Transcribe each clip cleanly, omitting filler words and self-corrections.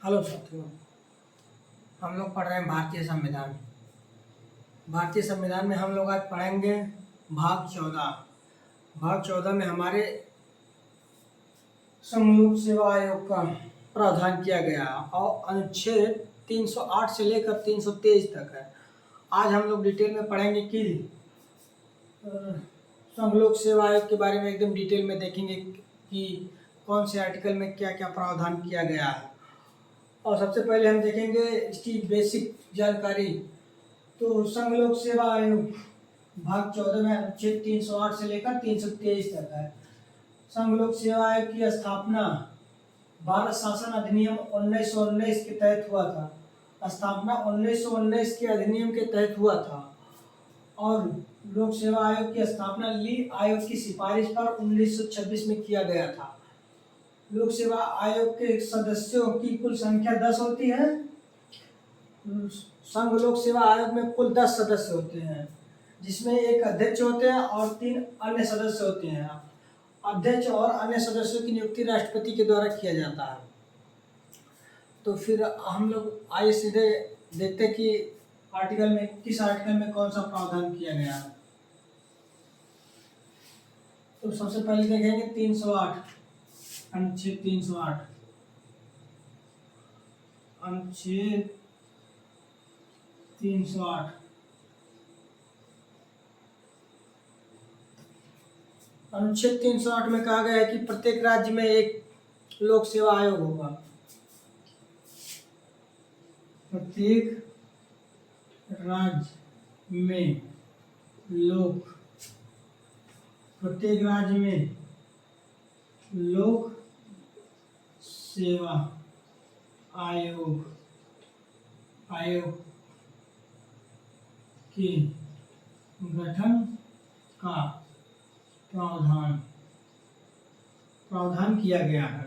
Hello साथियों। हम लोग पढ़ रहे हैं भारतीय संविधान। भारतीय संविधान में हम लोग आज पढ़ेंगे भाग 14 में हमारे संघ लोक सेवा आयोग का प्रावधान किया गया है और अनुच्छेद 308 से लेकर 323 तक है। आज हम लोग डिटेल में पढ़ेंगे कि अ, संघ लोक सेवा आयोग के बारे में एकदम डिटेल में देखेंगे कि कौन से आर्टिकल में क्या क्या प्रावधान किया गया है। और सबसे पहले हम देखेंगे इसकी बेसिक जानकारी। तो संघ लोक सेवा आयोग भाग 14 में अनुच्छेद 308 से लेकर 323 तक है। संघ लोक सेवा आयोग की स्थापना भारत शासन अधिनियम 1919 के तहत हुआ था। स्थापना 1919 के अधिनियम के तहत हुआ था और लोक सेवा आयोग की स्थापना ली आयोग की सिफारिश पर 1926 में किया गया था। लोक सेवा आयोग के सदस्यों की कुल संख्या 10 होती है। संघ लोक सेवा आयोग में कुल 10 सदस्य होते हैं, जिसमें एक अध्यक्ष होते हैं और 3 अन्य सदस्य होते हैं। अध्यक्ष और अन्य सदस्यों की नियुक्ति राष्ट्रपति के द्वारा किया जाता है। तो फिर हम लोग आइए सीधे देखते हैं कि किस आर्टिकल में कौन सा प्रावधान किया गया है। तो सबसे पहले देखेंगे 308 अनुच्छेद 308 अनुच्छेद 308 अनुच्छेद 308 में कहा गया है कि प्रत्येक राज्य में एक लोक सेवा आयोग होगा। प्रत्येक राज्य में लोक सेवा आयोग के गठन का प्रावधान किया गया है।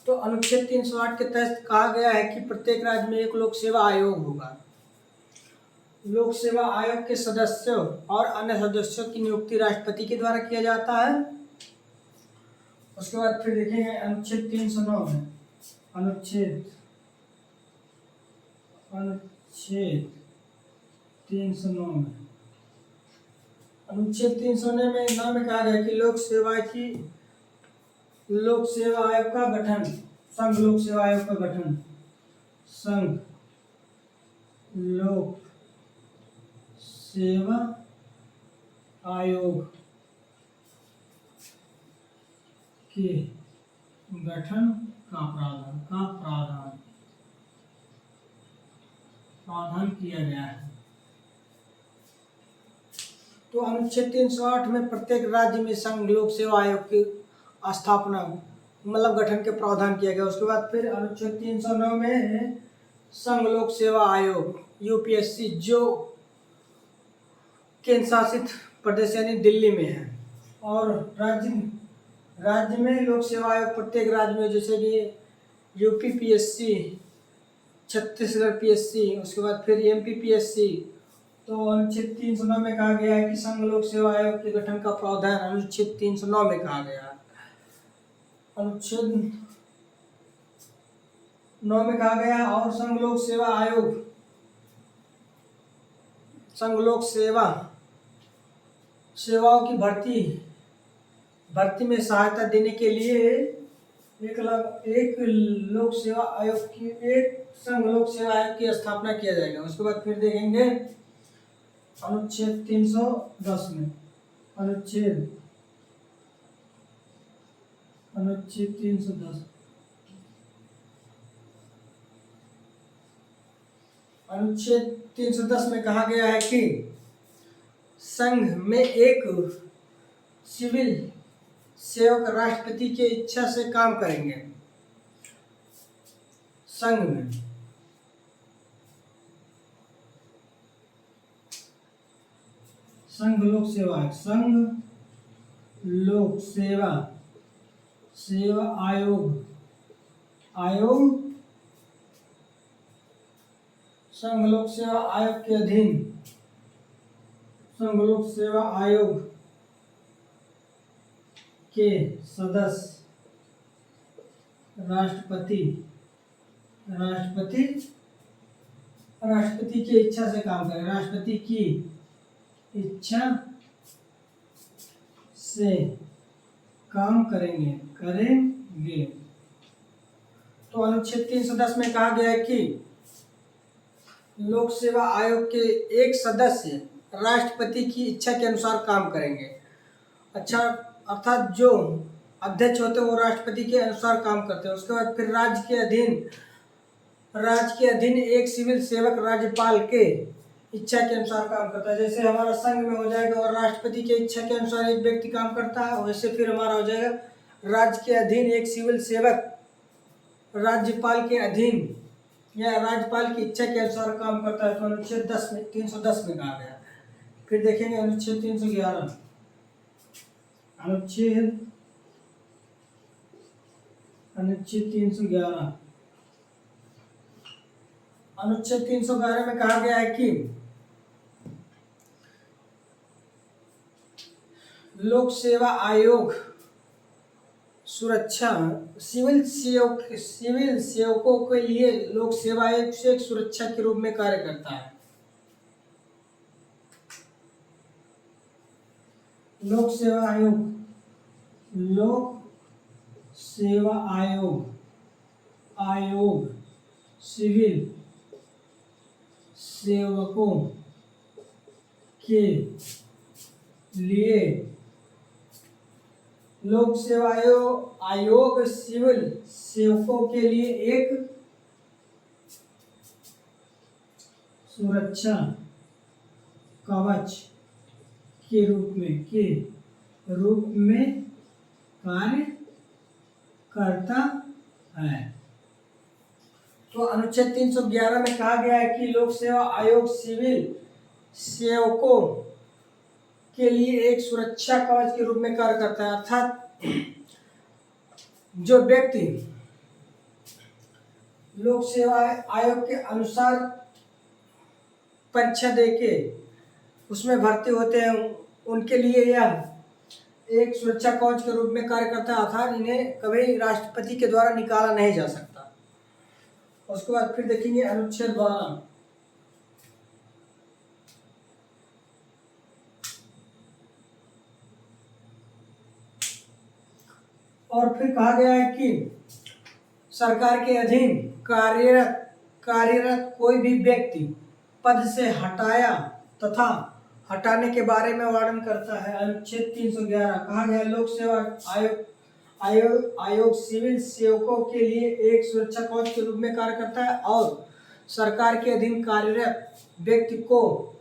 तो अनुच्छेद 308 के तहत कहा गया है कि प्रत्येक राज्य में एक लोक सेवा आयोग होगा। लोक सेवा आयोग के सदस्यों और अन्य सदस्यों की नियुक्ति राष्ट्रपति के द्वारा किया जाता है। उसके बाद फिर देखेंगे अनुच्छेद 309 में अनुच्छेद 309 में कहा गया कि लोक सेवा आयोग का गठन संघ लोक सेवा आयोग का गठन संघ लोक सेवा आयोग के गठन का प्रावधान किया गया है। तो अनुच्छेद 308 में प्रत्येक राज्य में संघ लोक सेवा आयोग की स्थापना मतलब गठन के प्रावधान किया गया। उसके बाद फिर अनुच्छेद 309 में संघ लोक सेवा आयोग यूपीएससी जो केंद्र शासित प्रदेश यानी दिल्ली में है और राज्य में लोक सेवा आयोग प्रत्येक राज्य में, जैसे कि यूपी पीएससी, छत्तीसगढ़ पीएससी, उसके बाद फिर एमपी पीएससी। तो अनुच्छेद 309 में कहा गया है कि संघ लोक सेवा आयोग के गठन का प्रावधान अनुच्छेद 309 में कहा गया है। अनुच्छेद 9 में कहा गया है और संघ लोक सेवाओं की भर्ती में सहायता देने के लिए एक संघ लोक सेवा आयोग की स्थापना किया जाएगा। उसके बाद फिर देखेंगे अनुच्छेद 310 में अनुच्छेद 310 में कहा गया है कि संघ में एक सिविल सेवक राष्ट्रपति की इच्छा से काम करेंगे। संघ लोक सेवा आयोग संघ लोक सेवा आयोग के अधीन संघ लोक सेवा आयोग के सदस्य राष्ट्रपति राष्ट्रपति राष्ट्रपति की इच्छा से काम करें, राष्ट्रपति की इच्छा से काम करेंगे। तो अनुच्छेद 310 में कहा गया है कि लोक सेवा आयोग के एक सदस्य राष्ट्रपति की इच्छा के अनुसार काम करेंगे। अच्छा, अर्थात जो अध्यक्ष होते हैं वो राष्ट्रपति के अनुसार काम करते हैं। उसके बाद फिर राज्य के अधीन एक सिविल सेवक राज्यपाल के इच्छा के अनुसार काम करता है। जैसे हमारा संघ में हो जाएगा और राष्ट्रपति की इच्छा के अनुसार एक व्यक्ति काम करता है, वैसे फिर हमारा हो जाएगा राज्य के अधीन एक सिविल सेवक राज्यपाल के अधीन या राज्यपाल की इच्छा के अनुसार काम करता है। तो अनुच्छेद 310 में कहा गया। फिर देखेंगे अनुच्छेद 311। अनुच्छेद 311 में कहा गया है कि लोक सेवा आयोग सुरक्षा सिविल सेवकों के लिए लोक सेवा आयोग से एक सुरक्षा के रूप में कार्य करता है। लोक सेवा आयोग सिविल सेवकों के लिए लोक सेवा आयोग सिविल सेवकों के लिए एक सुरक्षा कवच के रूप में कार्य करता है। तो अनुच्छेद 311 में कहा गया है कि लोक सेवा आयोग सिविल सेवकों के लिए एक सुरक्षा कवच के रूप में कार्य करता है। अर्थात जो व्यक्ति लोक सेवा आयोग के अनुसार परीक्षा देके उसमें भर्ती होते हैं, उनके लिए यह एक सुरक्षा कवच के रूप में कार्य करता है। अर्थात इन्हें कभी राष्ट्रपति के द्वारा निकाला नहीं जा सकता। उसके बाद फिर देखेंगे अनुच्छेद 12। और फिर कहा गया है कि सरकार के अधीन कार्यरत कोई भी व्यक्ति पद से हटाया तथा हटाने के बारे में वर्णन करता है। अनुच्छेद 311 कहा गया लोक सेवा आयोग सिविल सेवकों के लिए एक सुरक्षा कवच के रूप में कार्य करता है और सरकार के अधीन कार्यरत व्यक्ति को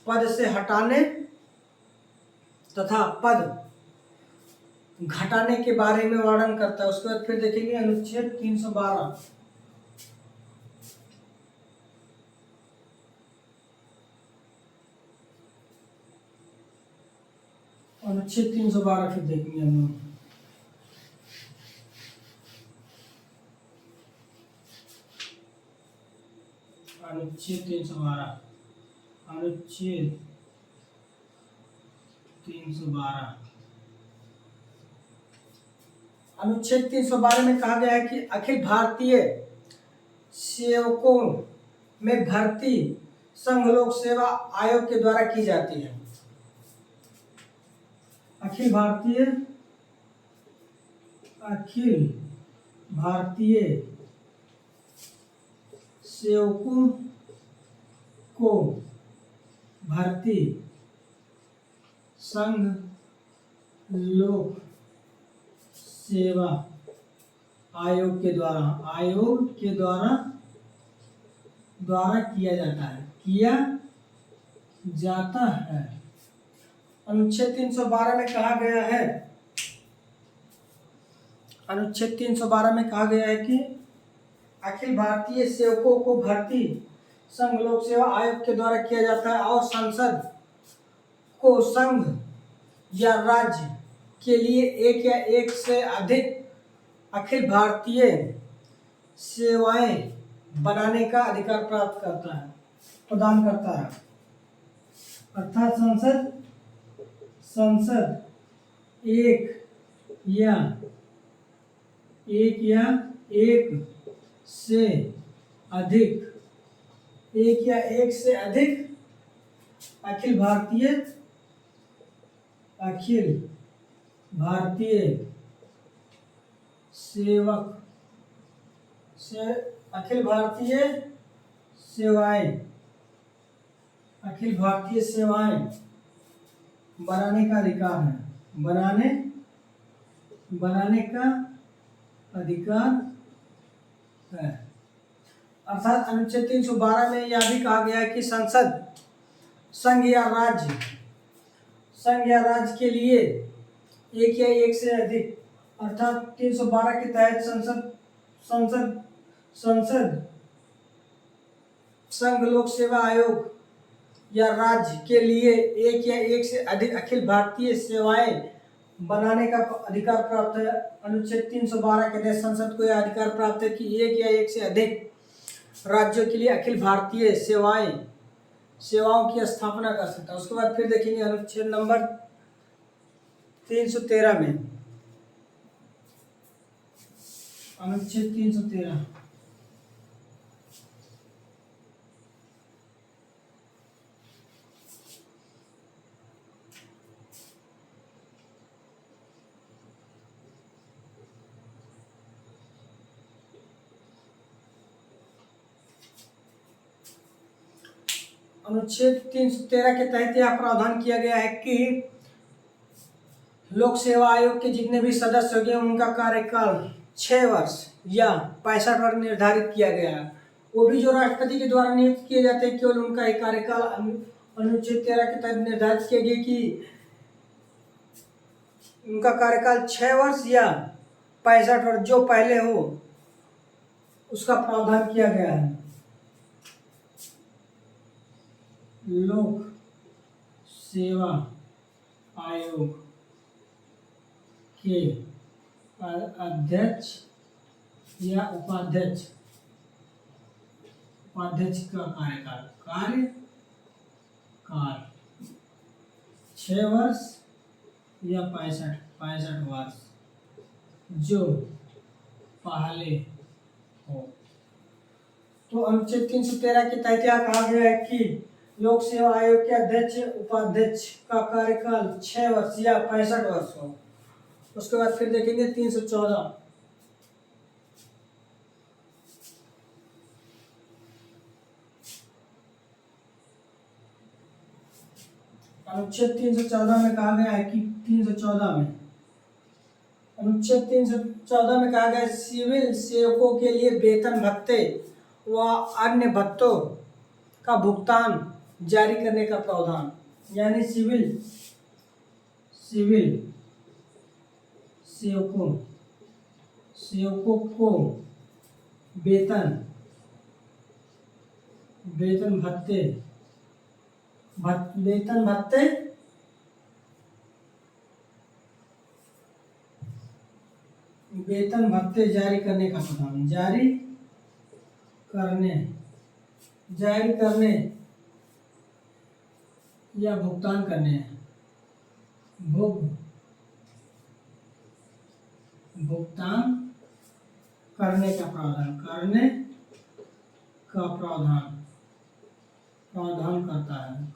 पद से हटाने तथा पद घटाने के बारे में वर्णन करता है। उसके बाद फिर देखेंगे अनुच्छेद 312। अनुच्छेद 312 फिर देखेंगे हम लोग। अनुच्छेद 312 अनुच्छेद 312 में कहा गया है कि अखिल भारतीय सेवकों में भर्ती संघ लोक सेवा आयोग के द्वारा की जाती है। अखिल भारतीय सेवकों को भर्ती संघ लोक सेवा आयोग के द्वारा किया जाता है। अनुच्छेद 312 में कहा गया है कि अखिल भारतीय सेवकों को भर्ती संघ लोक सेवा आयोग के द्वारा किया जाता है और संसद को संघ या राज्य के लिए एक या एक से अधिक अखिल भारतीय सेवाएं बनाने का अधिकार प्रदान करता है। अर्थात संसद एक या एक से अधिक, एक या एक से अधिक अखिल भारतीय सेवक से अखिल भारतीय सेवाएं बनाने का अधिकार है, बनाने का अधिकार है। अर्थात अनुच्छेद 312 में यह भी कहा गया है कि संघ या राज्य के लिए एक या एक से अधिक, अर्थात 312 के तहत संसद संघ लोक सेवा आयोग या राज्य के लिए एक या एक से अधिक अखिल भारतीय सेवाएं बनाने का अधिकार प्राप्त है। अनुच्छेद 312 के तहत संसद को यह अधिकार प्राप्त है कि एक या एक से अधिक राज्यों के लिए अखिल भारतीय सेवाओं की स्थापना कर सकता है। उसके बाद फिर देखेंगे अनुच्छेद नंबर 313 में, अनुच्छेद 313 अनुच्छेद 313 के तहत यह प्रावधान किया गया है कि लोक सेवा आयोग के जितने भी सदस्य होंगे उनका कार्यकाल 6 वर्ष या 65 वर्ष निर्धारित किया गया है। वो भी जो राष्ट्रपति के द्वारा नियुक्त किए जाते हैं, केवल उनका एक कार्यकाल अनुच्छेद 13 के तहत निर्धारित किया गया कि उनका कार्यकाल 6 वर्ष या 65 वर्ष जो पहले हो उसका प्रावधान किया गया है। लोक सेवा आयोग के अध्यक्ष या उपाध्यक्ष का कार्यकाल 6 वर्ष या 65 वर्ष जो पहले हो। तो अनुच्छेद 313 के तहत यह कहा गया है कि लोक सेवा आयोग के अध्यक्ष उपाध्यक्ष का कार्यकाल 6 वर्ष या 65 वर्ष हो। उसके बाद फिर देखेंगे 314, अनुच्छेद 314 में कहा गया है कि अनुच्छेद 314 में कहा गया है सिविल सेवकों के लिए वेतन भत्ते व अन्य भत्तों का भुगतान जारी करने का प्रावधान, यानी सिविल सेवकों को वेतन भत्ते जारी करने का प्रावधान, जारी करने या भुगतान करने, भुगतान करने का प्रावधान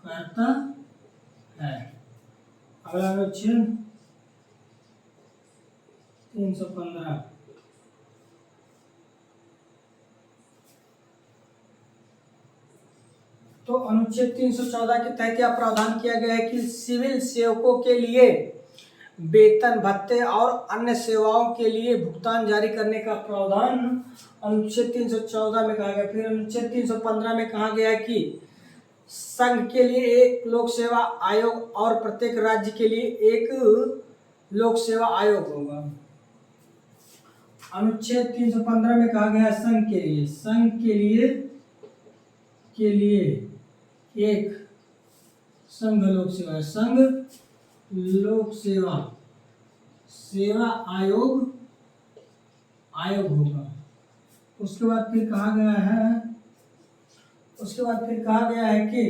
करता है। अगला अनुच्छेद 315, तो अनुच्छेद 314 के तहत यह प्रावधान किया गया है कि सिविल सेवकों के लिए वेतन भत्ते और अन्य सेवाओं के लिए भुगतान जारी करने का प्रावधान अनुच्छेद 314 में कहा गया। फिर अनुच्छेद 315 में कहा गया है कि संघ के लिए एक लोक सेवा आयोग और प्रत्येक राज्य के लिए एक लोक सेवा आयोग होगा। अनुच्छेद 315 में कहा गया संघ के लिए एक संघ लोक सेवा आयोग होगा। उसके बाद फिर कहा गया है कि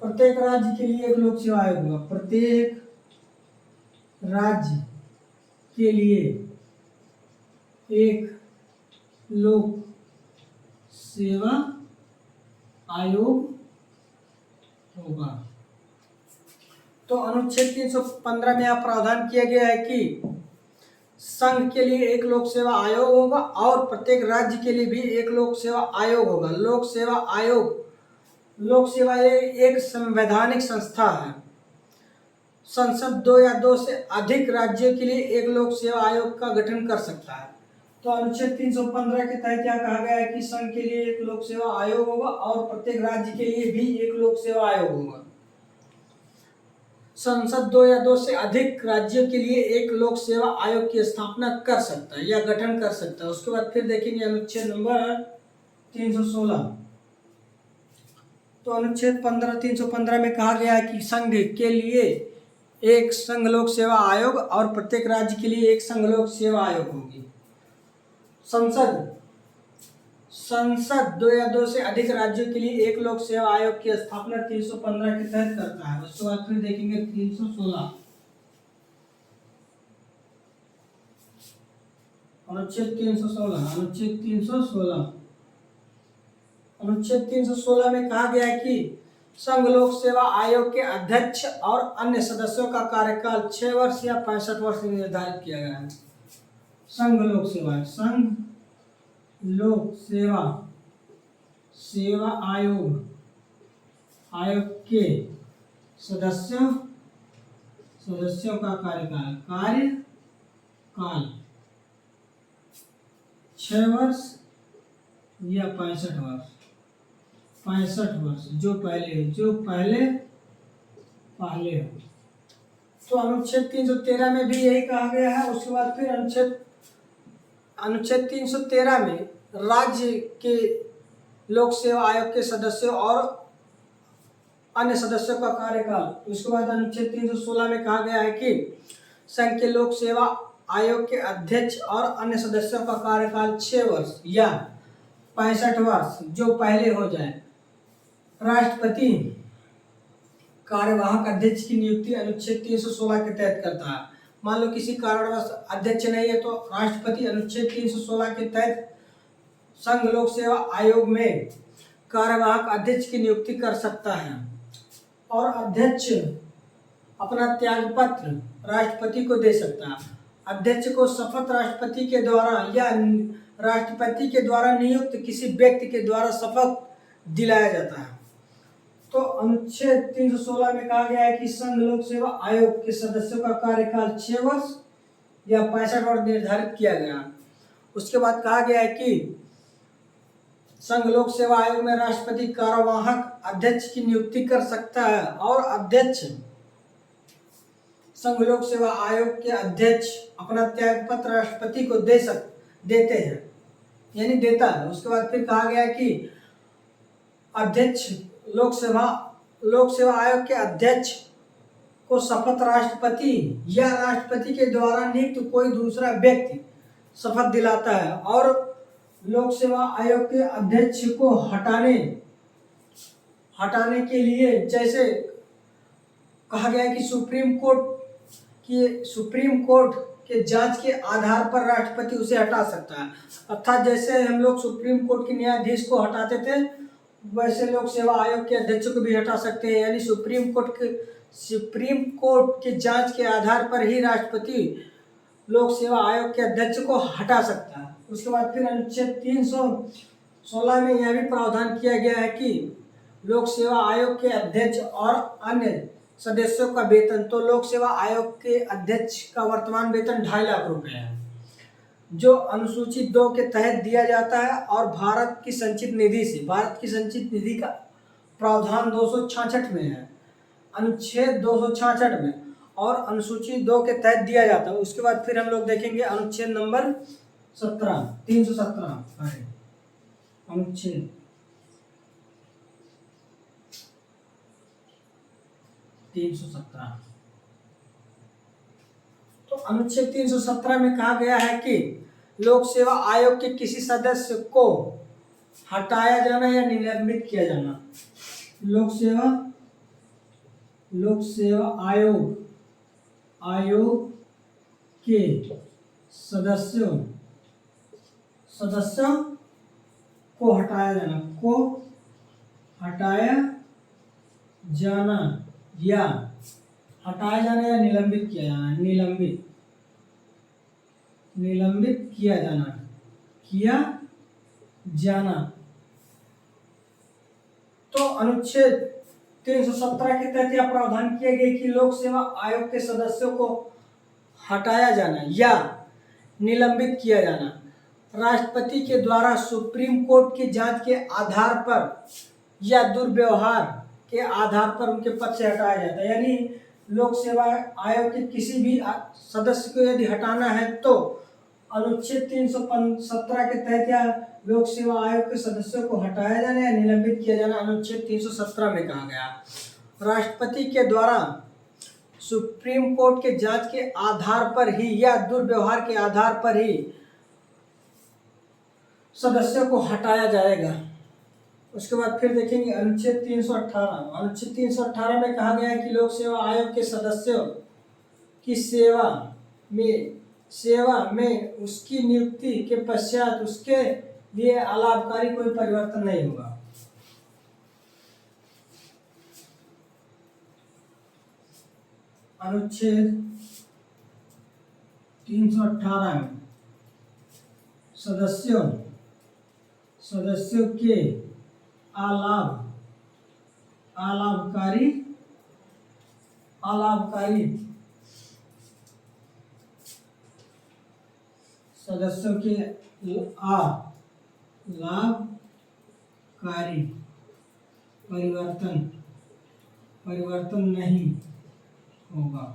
प्रत्येक राज्य के लिए एक लोक सेवा आयोग होगा। प्रत्येक राज्य के लिए एक लोक सेवा आयोग होगा। तो अनुच्छेद 315 में यह प्रावधान किया गया है कि संघ के लिए एक लोक सेवा आयोग होगा और प्रत्येक राज्य के लिए भी एक लोक सेवा आयोग होगा। लोक सेवा आयोग, लोक सेवा एक संवैधानिक संस्था है। संसद दो या दो से अधिक राज्यों के लिए एक लोक सेवा आयोग का गठन कर सकता है। तो अनुच्छेद 315 के तहत क्या कहा गया है कि संघ के लिए एक लोक सेवा आयोग होगा और प्रत्येक राज्य के लिए भी एक लोक सेवा आयोग होगा। संसद दो या दो से अधिक राज्यों के लिए एक लोक सेवा आयोग की स्थापना कर सकता है या गठन कर सकता है। उसके बाद फिर देखेंगे अनुच्छेद नंबर 316। तो अनुच्छेद 315 में कहा गया है कि संघ के लिए एक संघ लोक सेवा आयोग और प्रत्येक राज्य के लिए एक संघ लोक सेवा आयोग होगी। संसद दो या दो से अधिक राज्यों के लिए एक लोक सेवा आयोग की स्थापना 315 के तहत करता है। उसके बाद फिर देखेंगे 316। अनुच्छेद 316 में कहा गया है कि संघ लोक सेवा आयोग के अध्यक्ष और अन्य सदस्यों का कार्यकाल 6 वर्ष या 65 वर्ष निर्धारित किया गया है। संघ लोक सेवा आयोग के सदस्यों का कार्यकाल 6 वर्ष या 65 वर्ष जो पहले हो। तो अनुच्छेद 313 में भी यही कहा गया है। उसके बाद फिर अनुच्छेद 313 में राज्य के लोक सेवा आयोग के सदस्यों और अन्य सदस्यों का कार्यकाल। उसके बाद अनुच्छेद 316 में कहा गया है कि संघ के लोक सेवा आयोग के अध्यक्ष और अन्य सदस्यों का कार्यकाल 6 वर्ष या 65 वर्ष जो पहले हो जाए। राष्ट्रपति कार्यवाहक अध्यक्ष की नियुक्ति अनुच्छेद 316 के तहत करता है। मान लो किसी कारणवश अध्यक्ष नहीं है तो राष्ट्रपति अनुच्छेद 316 के तहत संघ लोक सेवा आयोग में कार्यवाहक अध्यक्ष की नियुक्ति कर सकता है और अध्यक्ष अपना त्यागपत्र राष्ट्रपति को दे सकता है। अध्यक्ष को शपथ राष्ट्रपति के द्वारा या राष्ट्रपति के द्वारा नियुक्त किसी व्यक्ति के द्वारा शपथ दिलाया जाता है। तो अनुच्छेद 316 में कहा गया है कि संघ लोक सेवा आयोग के सदस्यों का कार्यकाल 6 वर्ष या 65 वर्ष निर्धारित किया गया। उसके बाद कहा गया है कि संघ लोक सेवा आयोग में राष्ट्रपति कार्यवाहक अध्यक्ष की नियुक्ति कर सकता है और अध्यक्ष संघ लोक सेवा आयोग के अध्यक्ष अपना त्यागपत्र राष्ट्रपति को देते हैं यानी देता है। उसके बाद फिर कहा गया है कि अध्यक्ष लोक सेवा आयोग के अध्यक्ष को शपथ राष्ट्रपति या राष्ट्रपति के द्वारा नियुक्त कोई दूसरा व्यक्ति शपथ दिलाता है और लोक सेवा आयोग के अध्यक्ष को हटाने के लिए जैसे कहा गया है कि सुप्रीम कोर्ट के जांच के आधार पर राष्ट्रपति उसे हटा सकता है। अर्थात जैसे हम लोग सुप्रीम कोर्ट के न्यायाधीश को हटाते थे वैसे लोक सेवा आयोग के अध्यक्ष को भी हटा सकते हैं। यानी सुप्रीम कोर्ट के जांच के आधार पर ही राष्ट्रपति लोक सेवा आयोग के अध्यक्ष को हटा सकता है। उसके बाद फिर अनुच्छेद 316 में यह भी प्रावधान किया गया है कि लोक सेवा आयोग के अध्यक्ष और अन्य सदस्यों का वेतन। तो लोक सेवा आयोग के अध्यक्ष का वर्तमान वेतन 2.5 लाख रुपए है जो अनुसूची 2 के तहत दिया जाता है और भारत की संचित निधि का प्रावधान 266 में है, अनुच्छेद 266 में और अनुसूची 2 के तहत दिया जाता है। उसके बाद फिर हम लोग देखेंगे अनुच्छेद नंबर 317 अनुच्छेद 317। तो अनुच्छेद 317 में कहा गया है कि लोक सेवा आयोग के किसी सदस्य को हटाया जाना या निलंबित किया जाना। लोक सेवा आयोग के सदस्यों सदस्यों को हटाया जाना, को हटाया जाना या हटाया जाना या निलंबित किया जाना, निलंबित किया जाना। तो अनुच्छेद 317 के तहत यह प्रावधान किया गया कि लोक सेवा आयोग के सदस्यों को हटाया जाना या निलंबित किया जाना राष्ट्रपति के द्वारा सुप्रीम कोर्ट की जांच के आधार पर या दुर्व्यवहार के आधार पर उनके पद से हटाया जाता है। यानी लोक सेवा आयोग के किसी भी सदस्य को यदि हटाना है तो अनुच्छेद 317 के तहत या लोक सेवा आयोग के सदस्यों को हटाया जाना या निलंबित किया जाना अनुच्छेद 317 में कहा गया। राष्ट्रपति के द्वारा सुप्रीम कोर्ट के जांच के आधार पर ही या दुर्व्यवहार के आधार पर ही सदस्यों को हटाया जाएगा। उसके बाद फिर देखेंगे अनुच्छेद 318। अनुच्छेद 318 में कहा गया है कि लोक सेवा आयोग के सदस्यों की सेवा में उसकी नियुक्ति के पश्चात उसके लिए अलाभकारी कोई परिवर्तन नहीं होगा। अनुच्छेद 318 में सदस्यों के अलाभकारी सदस्यों के लाभकारी परिवर्तन नहीं होगा।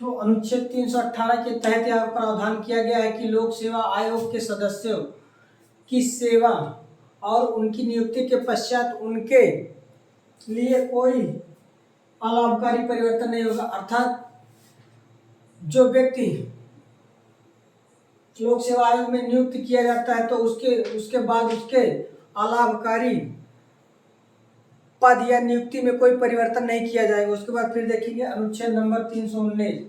तो अनुच्छेद 318 के तहत यह प्रावधान किया गया है कि लोक सेवा आयोग के सदस्यों की सेवा और उनकी नियुक्ति के पश्चात उनके लिए कोई अलाभकारी परिवर्तन नहीं होगा। अर्थात जो व्यक्ति लोक सेवा आयोग में नियुक्त किया जाता है तो उसके बाद उसके अलाभकारी पद या नियुक्ति में कोई परिवर्तन नहीं किया जाएगा। उसके बाद फिर देखेंगे अनुच्छेद नंबर 319।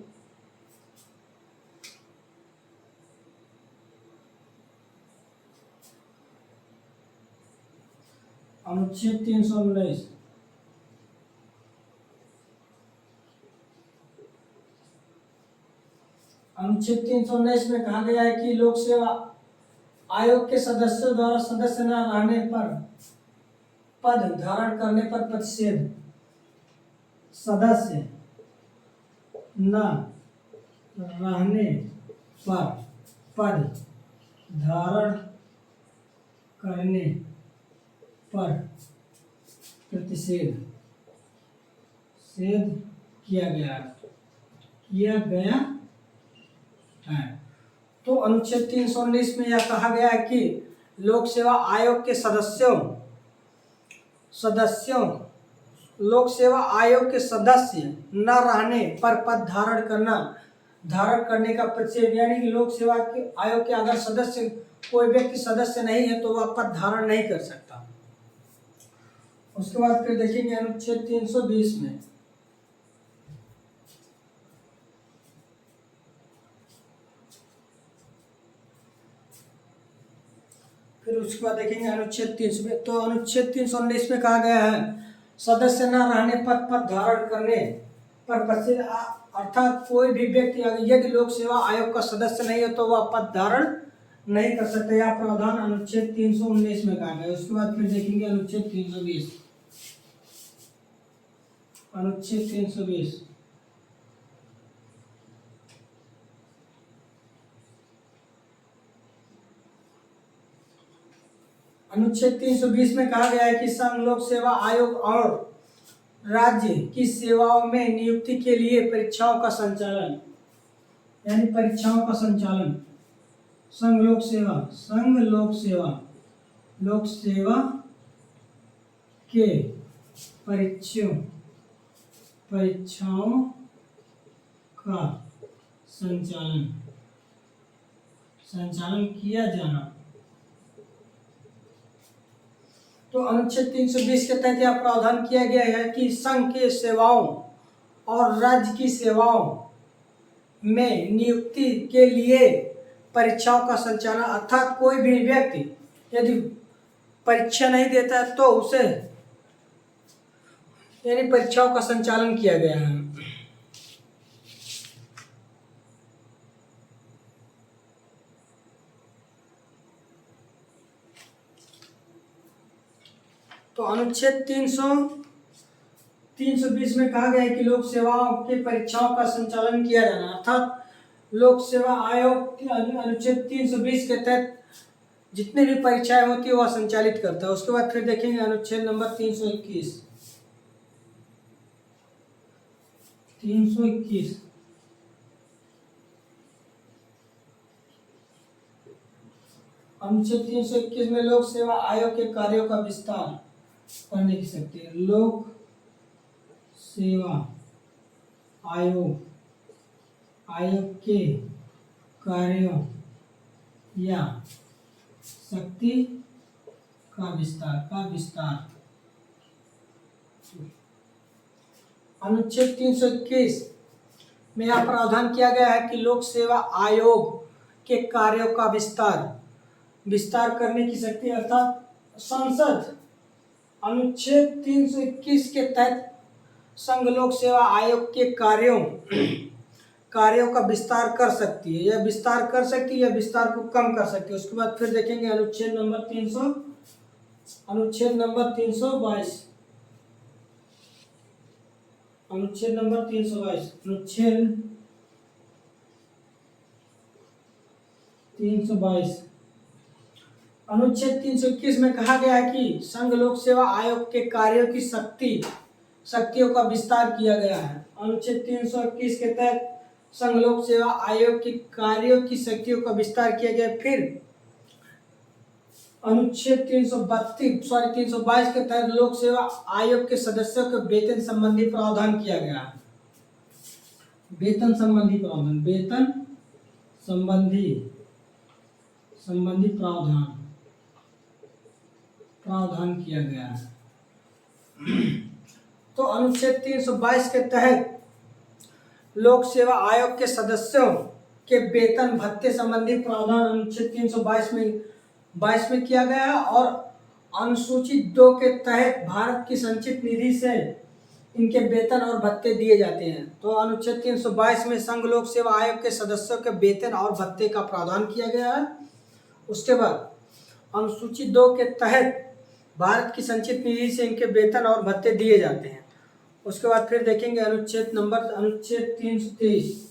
अनुच्छेद 319 में कहा गया है कि लोक सेवा आयोग के सदस्यों द्वारा सदस्य न रहने पर पद धारण करने पर प्रतिषेध, सदस्य न रहने पर पद धारण करने पर प्रतिषेध किया गया है। तो अनुच्छेद 319 में यह कहा गया है कि लोक सेवा आयोग के सदस्यों लोक सेवा आयोग के सदस्य न रहने पर पद धारण करने का प्रतिषेध। यानी कि लोक सेवा के आयोग के अगर सदस्य कोई व्यक्ति सदस्य नहीं है तो वह पद धारण नहीं कर सकता। उसके बाद फिर देखेंगे अनुच्छेद 320 में फिर उसके बाद देखेंगे अनुच्छेद 300 में। तो अनुच्छेद 319 में कहा गया है सदस्य न रहने पर पद धारण करने पर प्रतिषेध। अर्थात कोई भी व्यक्ति यदि लोक सेवा आयोग का सदस्य नहीं है तो वह पद धारण नहीं कर सकते। यह प्रावधान अनुच्छेद 319 में कहा गया है। उसके बाद फिर देखेंगे अनुच्छेद 320। अनुच्छेद 320 अनुच्छेद 320 में कहा गया है कि संघ लोक सेवा आयोग और राज्य की सेवाओं में नियुक्ति के लिए परीक्षाओं का संचालन, यानी परीक्षाओं का संचालन संघ लोक सेवा के परीक्षाओं का संचालन किया जाना तो अनुच्छेद 320 के तहत यह प्रावधान किया गया है कि संघ के सेवाओं और राज्य की सेवाओं में नियुक्ति के लिए परीक्षाओं का संचालन, अर्थात कोई भी व्यक्ति यदि परीक्षा नहीं देता है तो उसे यानी परीक्षाओं का संचालन किया गया है। तो अनुच्छेद 320 में कहा गया है कि लोक सेवाओं के परीक्षाओं का संचालन किया जाना, अर्थात लोक सेवा आयोग के अनुच्छेद 320 के तहत जितनी भी परीक्षाएं होती है वह संचालित करता है। उसके बाद फिर देखेंगे अनुच्छेद नंबर 321। अनुच्छेद 321 में लोक सेवा आयोग के कार्यों का विस्तार करने की शक्ति है। लोक सेवा आयोग के कार्यों या शक्ति का विस्तार। अनुच्छेद 321 में यह प्रावधान किया गया है कि लोक सेवा आयोग के कार्यों का विस्तार करने की शक्ति, अर्थात संसद अनुच्छेद 321 के तहत संघ लोक सेवा आयोग के कार्यों का विस्तार कर सकती है, या विस्तार कर सकती है या विस्तार को कम कर सकती है। उसके बाद फिर देखेंगे अनुच्छेद नंबर 322। अनुच्छेद नंबर 322 अनुच्छेद 321 में कहा गया है कि संघ लोक सेवा आयोग के कार्यों की शक्तियों का विस्तार किया गया है। अनुच्छेद 321 के तहत संघ लोक सेवा आयोग के कार्यों की शक्तियों का विस्तार किया गया। फिर अनुच्छेद 322 के तहत लोक सेवा आयोग के सदस्यों के वेतन संबंधी प्रावधान किया गया है। वेतन संबंधी प्रावधान किया गया है। तो अनुच्छेद 322 के तहत लोक सेवा आयोग के सदस्यों के वेतन भत्ते संबंधी प्रावधान अनुच्छेद 322 में किया गया है, और अनुसूचित 2 के तहत भारत की संचित निधि से इनके वेतन और भत्ते दिए जाते हैं। तो अनुच्छेद 322 में संघ लोक सेवा आयोग के सदस्यों के वेतन और भत्ते का प्रावधान किया गया है। उसके बाद अनुसूचित 2 के तहत भारत की संचित निधि से इनके वेतन और भत्ते दिए जाते हैं। उसके बाद फिर देखेंगे अनुच्छेद 323।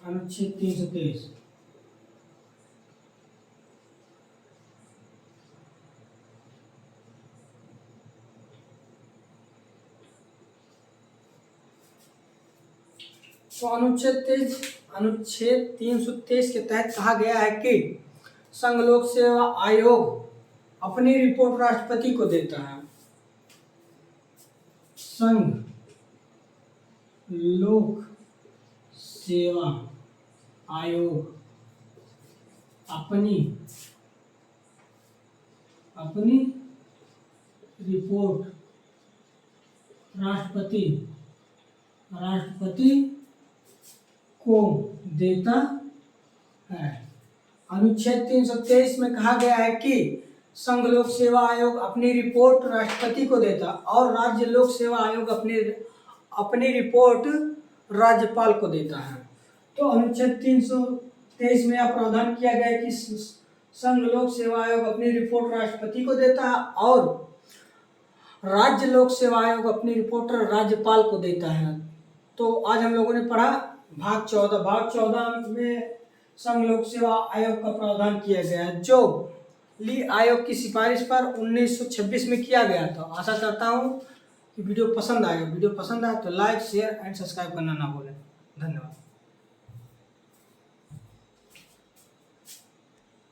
अनुच्छेद 323 तो अनुच्छेद 323 के तहत कहा गया है कि संघ लोक सेवा आयोग अपनी रिपोर्ट राष्ट्रपति को देता है। संघ लोक सेवा आयोग अपनी रिपोर्ट राष्ट्रपति को देता है। अनुच्छेद 323 में कहा गया है कि संघ लोक सेवा आयोग अपनी रिपोर्ट राष्ट्रपति को देता और राज्य लोक सेवा आयोग अपनी रिपोर्ट राज्यपाल को देता है। तो अनुच्छेद 323 में यह प्रावधान किया गया है कि संघ लोक सेवा आयोग अपनी रिपोर्ट राष्ट्रपति को देता है और राज्य लोक सेवा आयोग अपनी रिपोर्ट राज्यपाल को देता है। तो आज हम लोगों ने पढ़ा भाग 14 में संघ लोक सेवा आयोग का प्रावधान किया गया है, जो ली आयोग की सिफारिश पर 1926 में किया गया था। आशा करता हूँ कि वीडियो पसंद आएगा। वीडियो पसंद आए तो लाइक, शेयर एंड सब्सक्राइब करना ना भूलें। धन्यवाद।